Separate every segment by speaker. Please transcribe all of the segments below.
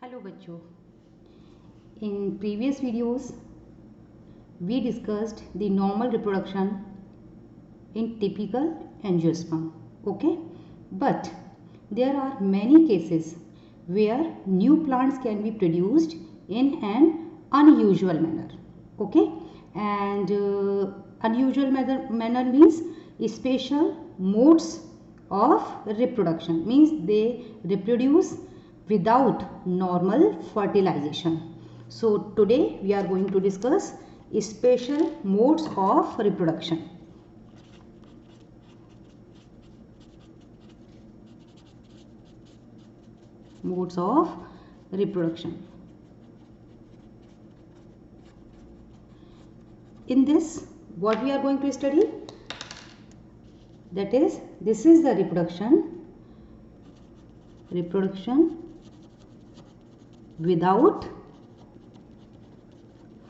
Speaker 1: Hello बच्चों, in previous videos we discussed the normal reproduction in typical angiosperm. Okay, but there are many cases where new plants can be produced in an unusual manner. Okay, and unusual manner means special modes of reproduction, means they reproduce without normal fertilization. So today we are going to discuss special modes of reproduction. Modes of reproduction. In this, what we are going to study, that is, this is the reproduction without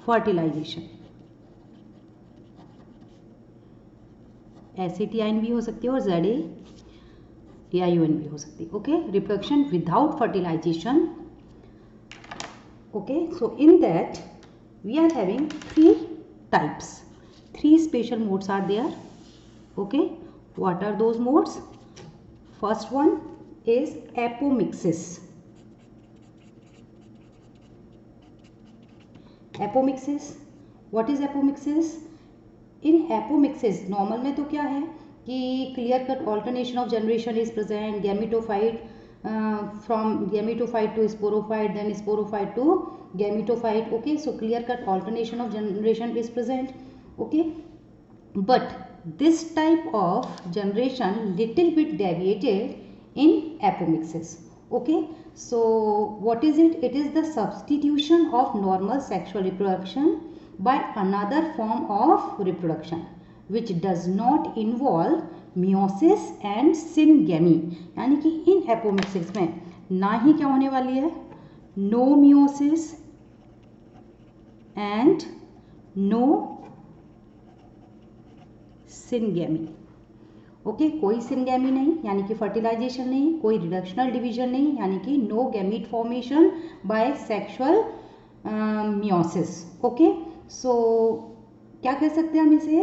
Speaker 1: fertilisation. एसिटियाइन भी हो सकती है और ZADIUN भी हो सकती है. Okay, reproduction without fertilisation. Okay, so in that we are having 3 types. 3 special modes are there. Okay, what are those modes? First one is apomixis. Apomixis. What is apomixis? In apomixis normal में तो क्या है कि clear cut alternation of generation is present. Gametophyte from gametophyte to sporophyte, then sporophyte to gametophyte. Okay, so clear cut alternation of generation is present. Okay, but this type of generation little bit deviated in apomixis. Okay, so what is it? It is the substitution of normal sexual reproduction by another form of reproduction which does not involve meiosis and syngamy. यानी कि इन apomixis में ना ही क्या होने वाली है, no meiosis and no syngamy. Okay, कोई syngamy नहीं यानी कि फर्टिलाइजेशन नहीं, कोई रिडक्शनल डिवीजन नहीं यानी कि no gamete formation by sexual meiosis. Okay, so क्या कह सकते हैं हम इसे?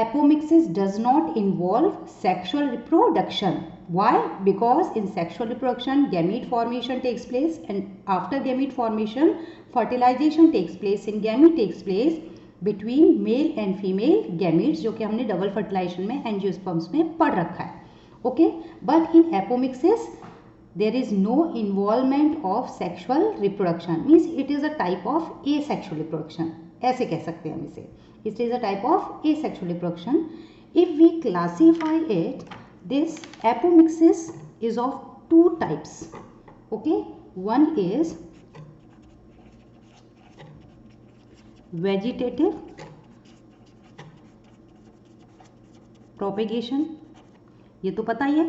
Speaker 1: Apomixis does not involve sexual reproduction. Why? Because in sexual reproduction gamete formation takes place and after gamete formation fertilisation takes place. Syngamy takes place between male and female gametes, जो कि हमने double fertilisation में angiosperms में पढ़ रखा है. Okay, but in apomixis there is no involvement of sexual reproduction, means it is a type of asexual reproduction. ऐसे कह सकते हैं हम इसे, it is a type of asexual reproduction. If we classify it, this apomixis is of 2 types. Okay, one is vegetative propagation. ये तो पता ही है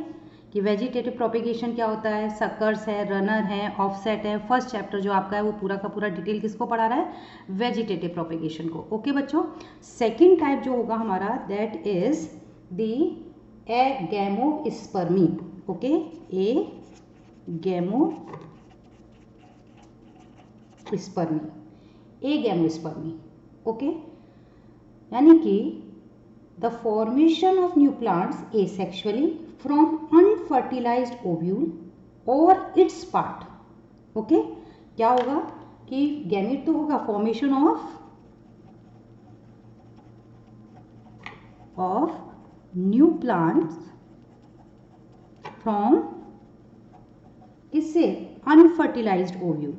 Speaker 1: कि वेजिटेटिव प्रोपेगेशन क्या होता है. सकर्स है, रनर है, ऑफसेट है. फर्स्ट चैप्टर जो आपका है वो पूरा का पूरा डिटेल किसको पढ़ा रहा है? वेजिटेटिव प्रोपेगेशन को. ओके बच्चों, सेकेंड टाइप जो होगा हमारा, that is the agamospermy. Okay, agamospermy. Okay, यानी कि the formation of new plants asexually from unfertilised ovule और इट्स पार्ट. ओके, क्या होगा कि गैमीट तो होगा, formation of new plants from किससे? Unfertilised ovule.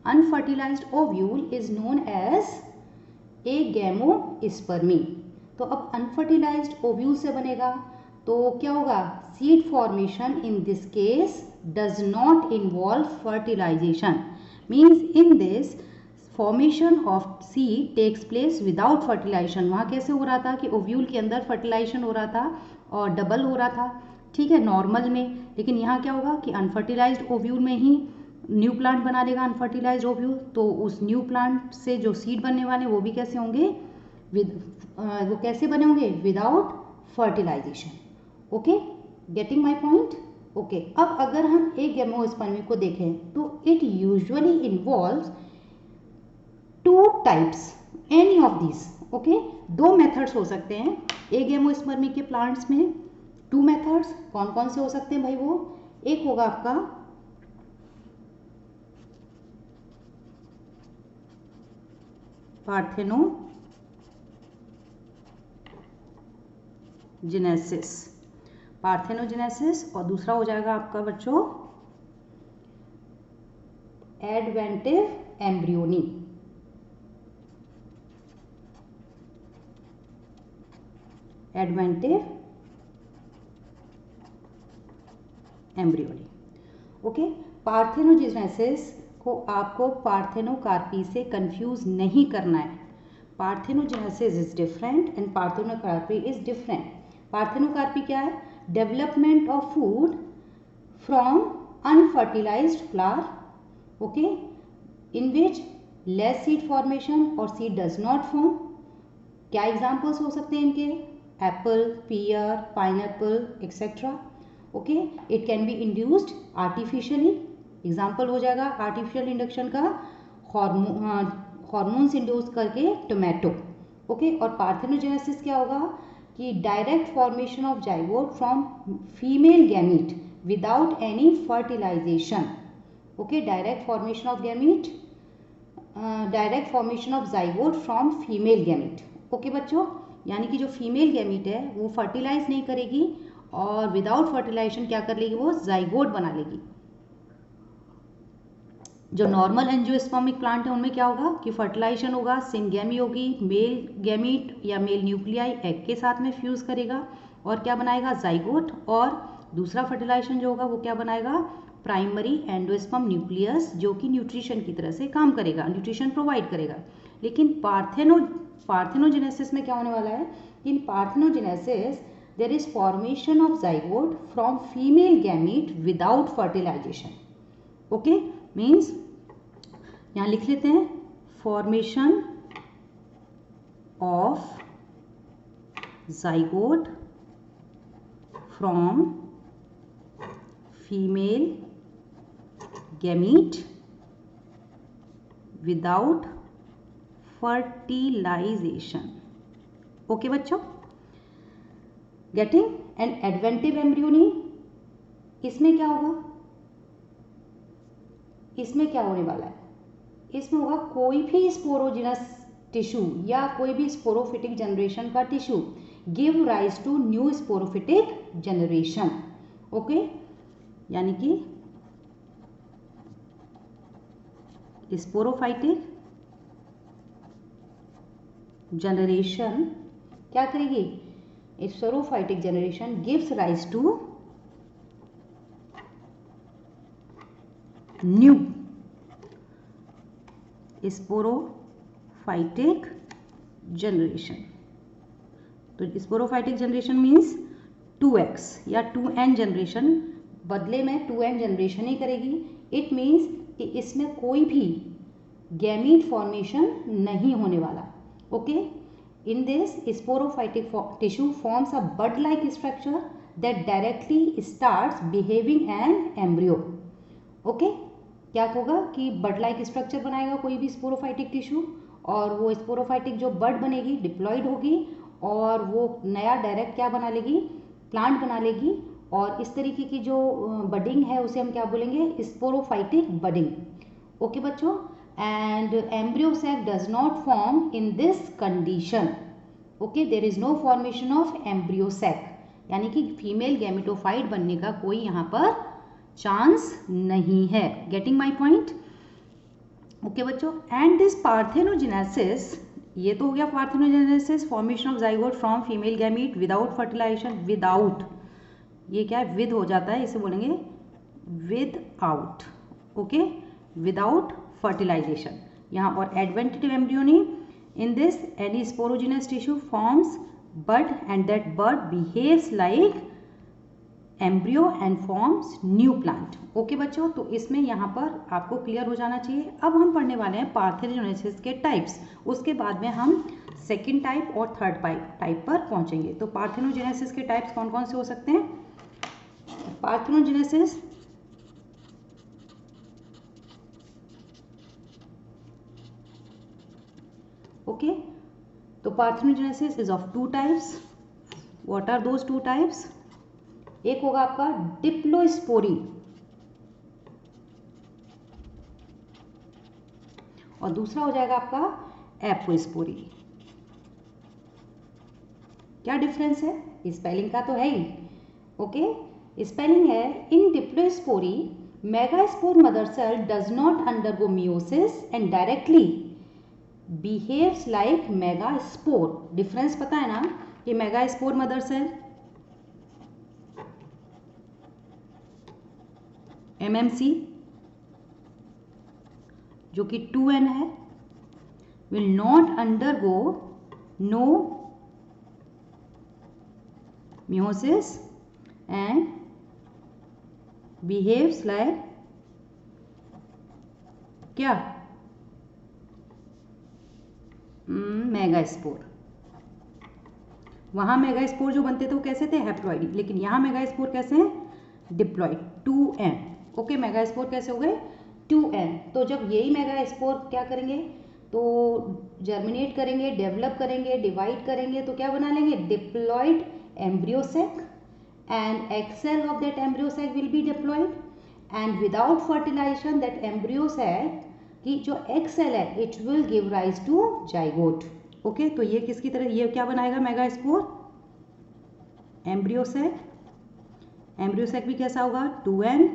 Speaker 1: Unfertilised ovule is known as agamospermy. तो अब अनफर्टिलाइज्ड ओव्यूल से बनेगा तो क्या होगा? Seed formation in this case does not involve fertilization, means in this formation of seed takes place without fertilization. वहाँ कैसे हो रहा था कि ओव्यूल के अंदर फर्टिलाइजेशन हो रहा था और डबल हो रहा था, ठीक है, नॉर्मल में. लेकिन यहाँ क्या होगा कि अनफर्टिलाइज्ड ओव्यूल में ही न्यू प्लांट बना देगा अनफर्टिलाइज्ड ओव्यूल. तो उस न्यू प्लांट से जो सीड बनने वाले वो भी कैसे होंगे? वो कैसे बने होंगे? Without fertilisation. Okay, getting my point? Okay, अब अगर हम एक गेमोस्पर्मी को देखें तो it usually involves two types, any of this. Okay, दो मेथड्स हो सकते हैं एक गेमोस्पर्मी के प्लांट्स में। टू मेथड्स कौन कौन से हो सकते हैं भाई? वो एक होगा आपका पार्थेनोजेनेसिस और दूसरा हो जाएगा आपका बच्चों एडवेंटिव एम्ब्रियोनी। ओके, पार्थेनोजेनेसिस को आपको पार्थेनोकार्पी से कंफ्यूज नहीं करना है। Parthenogenesis is different and parthenocarpy is different. Parthenocarpy क्या है? Development of food from unfertilized flower, okay, in which less seed formation और सीड डज नॉट फॉर्म। क्या एग्जाम्पल्स हो सकते हैं इनके? Apple, pear, pineapple etcetera. Okay, it can be induced artificially. Example हो जाएगा आर्टिफिशियल इंडक्शन का हॉर्मोन्स इंड्यूस करके टोमेटो। ओके, और पार्थेनोजेनेसिस क्या होगा कि direct formation of zygote from female gamete without any fertilization. Okay, direct formation of gamete, direct formation of zygote from female gamete. Okay बच्चों, यानी कि जो फीमेल गैमीट है वो फर्टिलाइज नहीं करेगी और विदाउट फर्टिलाइजेशन क्या कर लेगी? वो जाइगोट बना लेगी। जो नॉर्मल एंजियोस्पर्मिक प्लांट है उनमें क्या होगा कि फर्टिलाइजेशन होगा, सिंगेमी होगी, मेल गैमीट या मेल न्यूक्लियाई एग के साथ में फ्यूज करेगा और क्या बनाएगा? जाइगोट। और दूसरा फर्टिलाइजेशन जो होगा वो क्या बनाएगा? प्राइमरी एंडोस्पर्म न्यूक्लियस, जो कि न्यूट्रिशन की तरह से काम करेगा, न्यूट्रिशन प्रोवाइड करेगा। लेकिन पार्थेनोजेनेसिस में क्या होने वाला है? In parthenogenesis there is formation of zygote from female gamete without fertilisation. Okay, means यहां लिख लेते हैं formation of zygote from female gamete without fertilisation. Okay बच्चों, गेटिंग? एंड एडवेंटिव एम्ब्रियोनी, इसमें क्या होगा? इसमें क्या होने वाला है? इसमें होगा कोई भी स्पोरोजिनस टिश्यू या कोई भी स्पोरोफिटिक जनरेशन का tissue give rise to new sporophytic generation. Okay, यानी कि स्पोरोफाइटिक जनरेशन क्या करेगी? Sporophytic generation gives rise to new sporophytic generation. तो स्पोरोफाइटिक जनरेशन मीन्स 2x या 2n जनरेशन, बदले में 2n जनरेशन ही करेगी। इट मीन्स कि इसमें कोई भी गैमीट फॉर्मेशन नहीं होने वाला। Okay, in this sporophytic tissue forms a bud like structure that directly starts behaving an embryo. Okay, क्या होगा कि बड लाइक स्ट्रक्चर बनाएगा कोई भी स्पोरोफाइटिक टिश्यू और वो स्पोरोफाइटिक जो बड बनेगी डिप्लॉयड होगी और वो नया डायरेक्ट क्या बना लेगी? प्लांट बना लेगी। और इस तरीके की जो बडिंग है उसे हम क्या बोलेंगे? Sporophytic budding. ओके बच्चों, and embryo sac does not form in this condition. Okay, there is no formation of embryo sac, यानी कि फीमेल गैमेटोफाइट बनने का कोई यहाँ पर चांस नहीं है। Getting my point? ओके बच्चों, एंड दिस पार्थेनोजेनेसिस, ये तो हो गया parthenogenesis, formation of zygote from female gamete without fertilisation. Without, ये क्या है? विद हो जाता है, इसे बोलेंगे with out. Okay, without fertilisation यहाँ। और adventive embryony, in this any sporogenous tissue forms bud and that bud behaves like embryo and forms new plant. Okay बच्चों, तो इसमें यहाँ पर आपको क्लियर हो जाना चाहिए। अब हम पढ़ने वाले हैं पार्थेनोजेनेसिस के टाइप्स, उसके बाद में हम सेकेंड टाइप और थर्ड टाइप पर पहुंचेंगे। तो पार्थेनोजेनेसिस के टाइप्स कौन कौन से हो सकते हैं? पार्थेनोजेनेसिस ओके, तो parthenogenesis is of two types. What are those two types? एक होगा आपका डिप्लोस्पोरी और दूसरा हो जाएगा आपका एपोस्पोरी। क्या डिफरेंस है? स्पेलिंग का तो है ही। ओके, स्पेलिंग है in diplospory megaspore mother cell does not undergo meiosis and directly behaves like megaspore. Difference पता है ना कि मेगास्पोर मदर सेल MMC जो कि 2n है will not undergo no meiosis and behaves like क्या? मेगास्पोर। वहां मेगास्पोर जो बनते थे वो कैसे थे? हैप्लॉइडी। लेकिन यहां मेगास्पोर कैसे हैं? Diploid 2n। ओके, मेगास्पोर कैसे हो गए? 2n। तो जब यही मेगास्पोर क्या करेंगे? तो जर्मिनेट करेंगे, डेवलप करेंगे, डिवाइड करेंगे, तो क्या बना लेंगे? Diploid embryo sac and egg cell of that embryo sac will be diploid and without fertilization that embryo sac की जो egg cell है it will give rise to zygote। Okay, तो ये किसकी तरह, ये क्या बनाएगा? Megaspore embryo sac. Embryo sac भी कैसा होगा? 2n।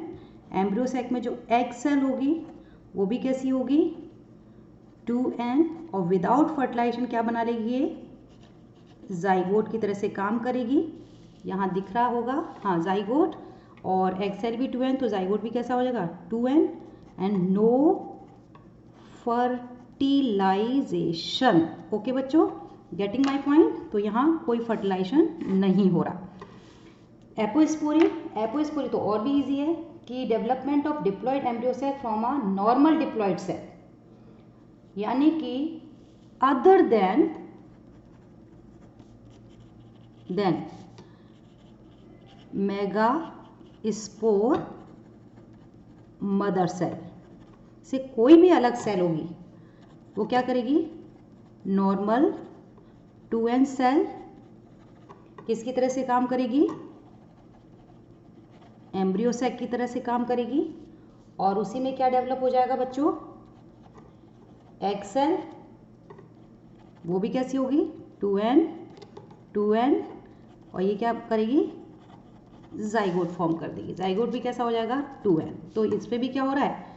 Speaker 1: एम्ब्रियो सैक में जो egg cell होगी वो भी कैसी होगी? 2n। और विदाउट फर्टिलाइजेशन क्या बना लेगी? ये जाइगोट की तरह से काम करेगी। यहाँ दिख रहा होगा, हाँ, जाइगोट। और एग सेल भी 2n, तो जाइगोट भी कैसा हो जाएगा? 2n and no fertilisation. Okay बच्चों, गेटिंग माय पॉइंट? तो यहाँ कोई फर्टिलाइजेशन नहीं हो रहा। एपोस्पोरी तो और भी इजी है कि development of diploid embryo cell from a normal diploid cell, यानी कि other than megaspore mother cell से कोई भी अलग सेल होगी वो क्या करेगी? नॉर्मल 2n सेल किसकी तरह से काम करेगी? एम्ब्रियो सैक की तरह से काम करेगी। और उसी में क्या डेवलप हो जाएगा बच्चों? एग सेल, वो भी कैसी होगी? 2n और ये क्या करेगी? जाइगोट फॉर्म कर देगी। जाइगोट भी कैसा हो जाएगा? 2n। तो इस पे भी क्या हो रहा है?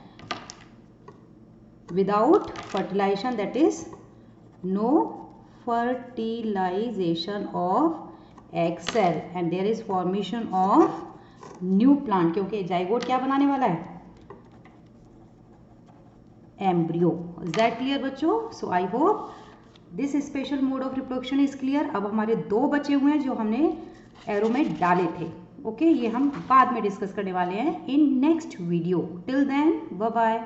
Speaker 1: Without fertilisation, that is no fertilisation of egg cell and there is formation of new plant, क्योंकि जाइगोट क्या बनाने वाला है? एम्ब्रियो। इज दैट क्लियर बच्चों? So I hope this special mode of reproduction is clear. अब हमारे 2 बचे हुए हैं जो हमने एरो में डाले थे। ओके, ये हम बाद में डिस्कस करने वाले हैं in next video. Till then bye bye.